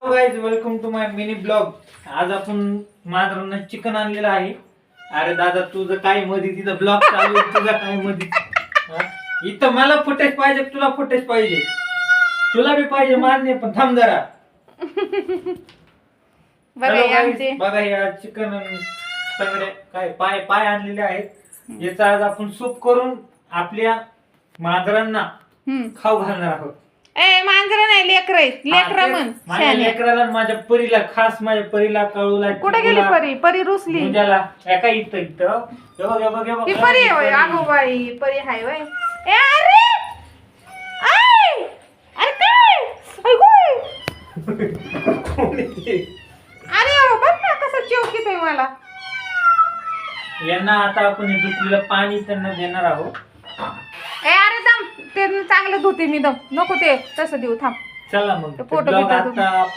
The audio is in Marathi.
Guys, welcome to my mini blog. आज आपण मांजरांना चिकन आणलेलं आहे. अरे दादा, तुझं काय मध्ये तिथं ब्लॉग चालू आहे, तुझं काय मध्ये इथं मला फुटेज पाहिजे, तुला फुटेज पाहिजे, तुला बी पाहिजे मान्य, पण थांब जरा. बघा या चिकन सगळे काय पाय पाय आणलेले आहेत. याचा आज आपण सूप करून आपल्या मांजरांना खाऊ घालणार आहोत. ए मांजरा नाही, लेकर लेकरा म्हण. माझ्या लेकराला आणि माझ्या परीला, खास माझ्या परीला, कळूला. कुठे गेली परी? परी रुसली. मुंजाला एका इथं इथं ती परी होय. अगो बाई, परी हाय होय. ए अरे आय अरे काय अरे ओ बघ ना कसं चौकीत आहे मला. यांना आता आपण हे धुतलेलं पाणी त्यांना देणार आहोत. ए अरे दम, ते चांगलं धुते मी. दम नको ते तसं देऊ, थांब. चला मग फोटो ब्लॉग आता